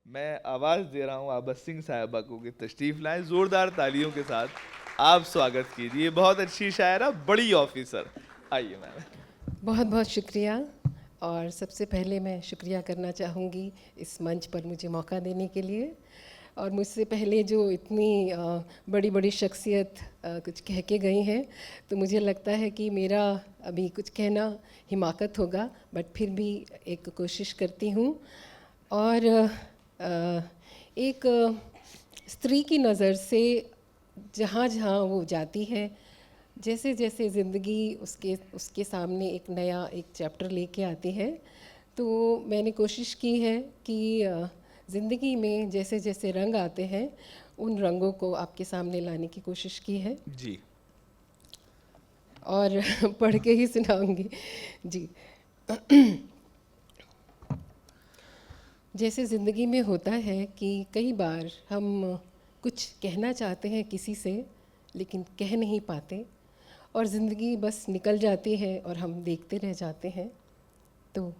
मैं आवाज दे रहा हूँ आबा सिंह साहिबा को कि तशरीफ लाएं। जोरदार तालियों के साथ आप स्वागत कीजिए। बहुत अच्छी शायरा, बड़ी ऑफिसर। आइए मैम। बहुत बहुत शुक्रिया। और सबसे पहले मैं शुक्रिया करना चाहूँगी इस मंच पर मुझे मौका देने के लिए। और मुझसे पहले जो इतनी बड़ी बड़ी शख्सियत कुछ कह के गई हैं, तो मुझे लगता है कि मेरा अभी कुछ कहना हिमाकत होगा, बट फिर भी एक कोशिश करती हूँ। और एक स्त्री की नज़र से जहाँ जहाँ वो जाती है, जैसे जैसे ज़िंदगी उसके उसके सामने एक नया एक चैप्टर लेके आती है, तो मैंने कोशिश की है कि ज़िंदगी में जैसे जैसे रंग आते हैं, उन रंगों को आपके सामने लाने की कोशिश की है। जी। और पढ़ के ही सुनाऊंगी जी। जैसे ज़िंदगी में होता है कि कई बार हम कुछ कहना चाहते हैं किसी से, लेकिन कह नहीं पाते, और ज़िंदगी बस निकल जाती है और हम देखते रह जाते हैं। तो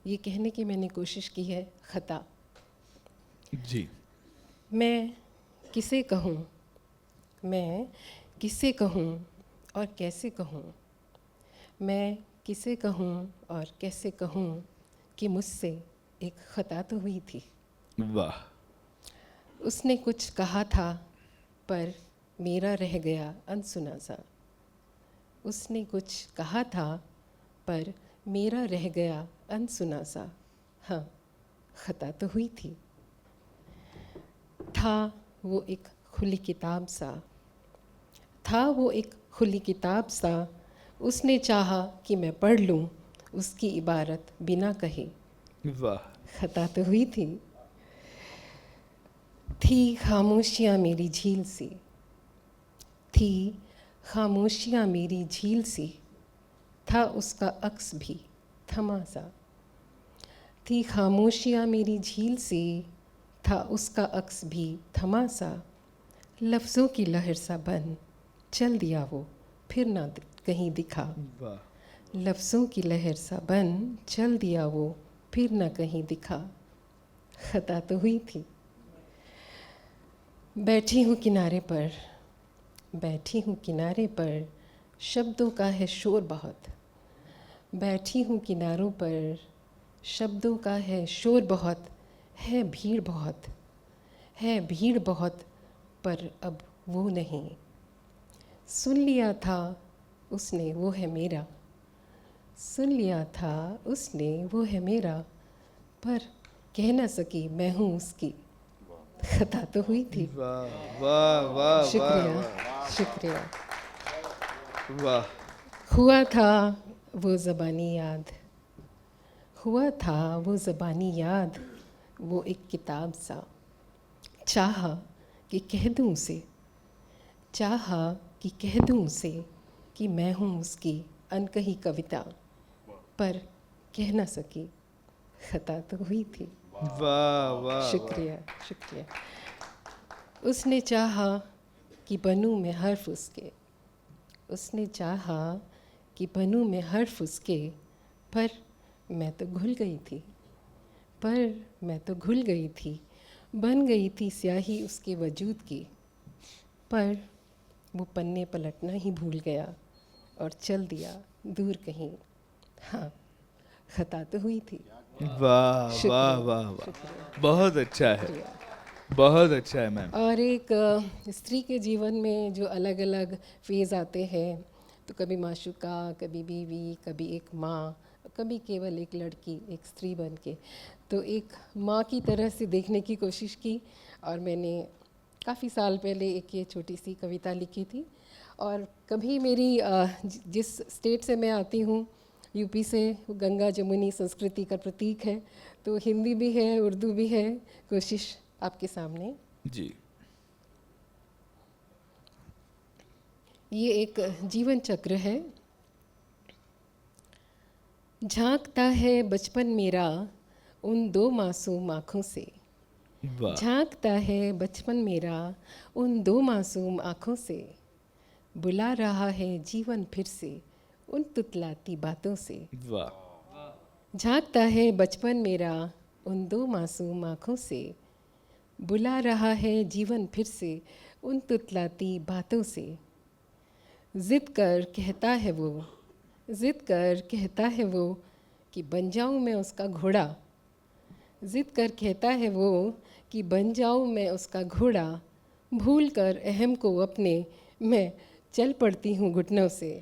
ये कहने की मैंने कोशिश की है, ख़ता। जी। मैं किसे कहूँ, मैं किसे कहूँ और कैसे कहूँ, मैं किसे कहूँ और कैसे कहूँ कि मुझसे एक ख़ता तो हुई थी। वाह। उसने कुछ कहा था पर मेरा रह गया अनसुना सा। उसने कुछ कहा था पर मेरा रह गया अनसुना सा। हाँ, ख़ता तो हुई थी। था वो एक खुली किताब सा, था वो एक खुली किताब सा। उसने चाहा कि मैं पढ़ लूँ उसकी इबारत बिना कहे। वाह। ख़ता तो हुई थी। थी खामोशियाँ मेरी झील सी, थी खामोशियाँ मेरी झील सी। था उसका अक्स भी थमा सा। थी खामोशियाँ मेरी झील सी, था उसका अक्स भी थमा सा। लफ्ज़ों की लहर सा बन चल दिया वो, फिर ना कहीं दिखा। वाह। लफ्ज़ों की लहर सा बन चल दिया वो, फिर ना कहीं दिखा। ख़ता तो हुई थी। बैठी हूँ किनारे पर, बैठी हूँ किनारे पर, शब्दों का है शोर बहुत। बैठी हूँ किनारों पर, शब्दों का है शोर बहुत। है भीड़ बहुत, है भीड़ बहुत, पर अब वो नहीं। सुन लिया था उसने वो है मेरा, सुन लिया था उसने वो है मेरा, पर कह न सकी मैं हूँ उसकी। ख़ता तो हुई थी। वाह वाह वाह वाह शुक्रिया, वाह शुक्रिया। वाह। हुआ था वो ज़बानी याद, हुआ था वो ज़बानी याद, वो एक किताब सा। चाहा कि कह दूँ उसे, चाहा कि कह दूँ उसे कि मैं हूँ उसकी अनकही कविता, पर कह न सकी। ख़ता तो हुई थी। वाह वाह वाह। शुक्रिया, शुक्रिया। उसने चाहा कि बनूँ मैं हर्फ उसके, उसने चाहा कि बनूँ मैं हर्फ उसके, पर मैं तो घुल गई थी, पर मैं तो घुल गई थी। बन गई थी स्याही उसके वजूद की, पर वो पन्ने पलटना ही भूल गया और चल दिया दूर कहीं। हाँ, ख़ता तो हुई थी। वाह वाह शुक्रिया, वाह शुक्रिया, वाह। बहुत अच्छा है, शुक्रिया। बहुत अच्छा है मैम। और एक स्त्री के जीवन में जो अलग अलग फेज़ आते हैं, तो कभी माशूका, कभी बीवी, कभी एक माँ, कभी केवल एक लड़की, एक स्त्री बन के। तो एक माँ की तरह से देखने की कोशिश की, और मैंने काफ़ी साल पहले एक ये छोटी सी कविता लिखी थी। और कभी मेरी जिस स्टेट से मैं आती हूँ, यूपी से, गंगा जमुनी संस्कृति का प्रतीक है, तो हिंदी भी है, उर्दू भी है। कोशिश आपके सामने। जी। ये एक जीवन चक्र है। झांकता है बचपन मेरा उन दो मासूम आँखों से, वाह झांकता है बचपन मेरा उन दो मासूम आँखों से। बुला रहा है जीवन फिर से उन तुतलाती बातों से। वाह। झांकता है बचपन मेरा उन दो मासूम आँखों से, बुला रहा है जीवन फिर से उन तुतलाती बातों से। ज़िद कर कहता है वो, ज़िद कर कहता है वो कि बन जाऊँ मैं उसका घोड़ा। ज़िद कर कहता है वो कि बन जाऊँ मैं उसका घोड़ा। भूल कर अहम को अपने मैं चल पड़ती हूँ घुटनों से।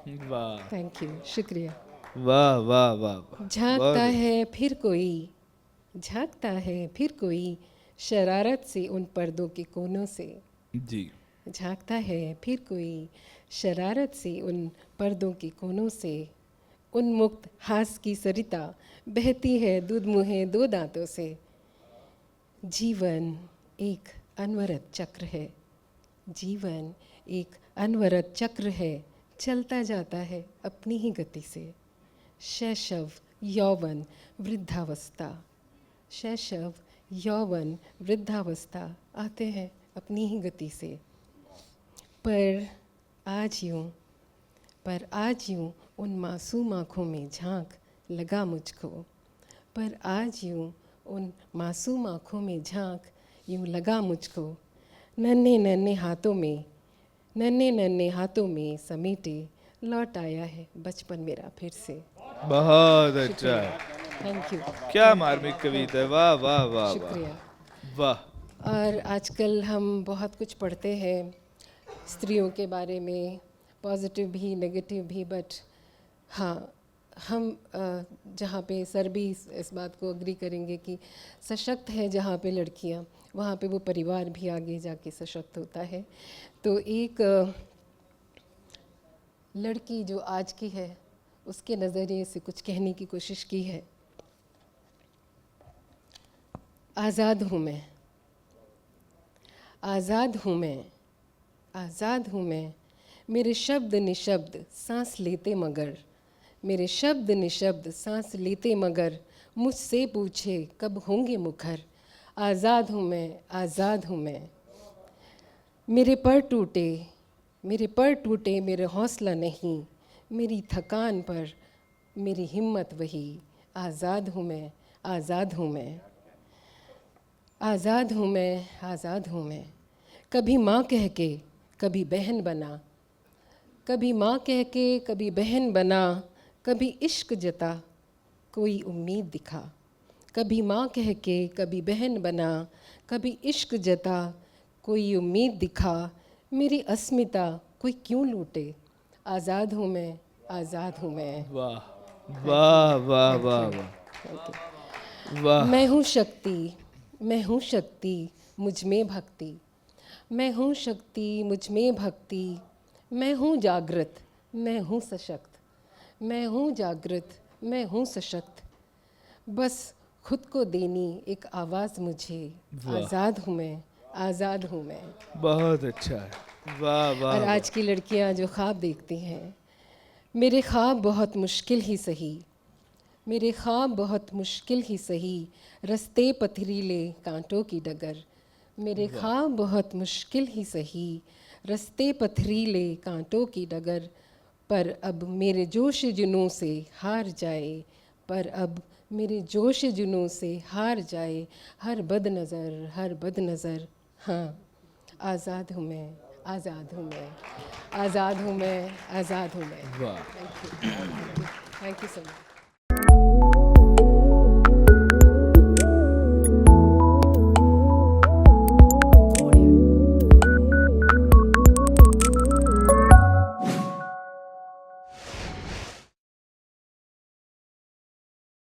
वाह थैंक यू, शुक्रिया। वाह वाह वाह वाह। झांकता है फिर कोई, झांकता है फिर कोई शरारत से उन पर्दों के कोनों से। जी झांकता है फिर कोई शरारत से उन पर्दों के कोनों से। उन्मुक्त हास की सरिता बहती है दूध मुहे दो दांतों से। जीवन एक अनवरत चक्र है, जीवन एक अनवरत चक्र है, चलता जाता है अपनी ही गति से। शैशव यौवन वृद्धावस्था, शैशव यौवन वृद्धावस्था आते हैं अपनी ही गति से। पर आज यूं उन मासूम आँखों में झांक लगा मुझको। पर आज यूं उन मासूम आँखों में झांक यूं लगा मुझको। नन्हे नन्हे हाथों में समेटे लौट आया है बचपन मेरा फिर से। बहुत अच्छा है। Thank you. क्या मार्मिक कविता है। वाह वाह वाह वाह शुक्रिया। वाह। और आजकल हम बहुत कुछ पढ़ते हैं स्त्रियों के बारे में, पॉजिटिव भी नेगेटिव भी, बट हाँ, हम जहाँ पे सर भी इस बात को अग्री करेंगे कि सशक्त है जहाँ पे लड़कियाँ, वहाँ पे वो परिवार भी आगे जाके सशक्त होता है। तो एक लड़की जो आज की है उसके नज़रिए से कुछ कहने की कोशिश की है। आज़ाद हूँ मैं, आज़ाद हूँ मैं, आज़ाद हूँ मैं। मेरे शब्द निशब्द सांस लेते मगर, मेरे शब्द निशब्द सांस लेते मगर, मुझसे पूछे कब होंगे मुखर। आज़ाद हूँ मैं, आज़ाद हूँ मैं। मेरे पर टूटे, मेरे पर टूटे मेरे हौसला नहीं, मेरी थकान पर मेरी हिम्मत वही। आज़ाद हूँ मैं, आज़ाद हूँ मैं, आज़ाद हूँ मैं, आज़ाद हूँ मैं। कभी माँ कह के कभी बहन बना, कभी माँ कह के कभी बहन बना। कभी इश्क जता कोई उम्मीद दिखा, कभी माँ कह के कभी बहन बना। कभी इश्क जता कोई उम्मीद दिखा। मेरी अस्मिता कोई क्यों लूटे। आज़ाद हूँ मैं, आज़ाद हूँ मैं। वाह वाह वाह वाह Thank you. वाह। मैं हूँ शक्ति, मैं हूँ शक्ति मुझ में भक्ति, मैं हूँ शक्ति मुझ में भक्ति। मैं हूँ जागृत, मैं हूँ सशक्त, मैं हूँ जागृत, मैं हूँ सशक्त। बस खुद को देनी एक आवाज़ मुझे। वाह। आज़ाद हूँ मैं, आज़ाद हूँ मैं। बहुत अच्छा है। वाह वाह और वाह। आज की लड़कियाँ जो ख्वाब देखती हैं, मेरे ख्वाब बहुत मुश्किल ही सही, मेरे ख्वाब बहुत मुश्किल ही सही। रस्ते पथरीले कांटों की डगर, मेरे ख्वाब बहुत मुश्किल ही सही। रस्ते पथरीले कांटों की डगर। पर अब मेरे जोश जुनून से हार जाए, पर अब मेरे जोश जुनून से हार जाए हर बद नज़र, हर बद नज़र। हाँ, आज़ाद हूँ मैं, आज़ाद हूँ मैं, आज़ाद हूँ मैं, आज़ाद हूँ मैं। वाह। Thank you so much.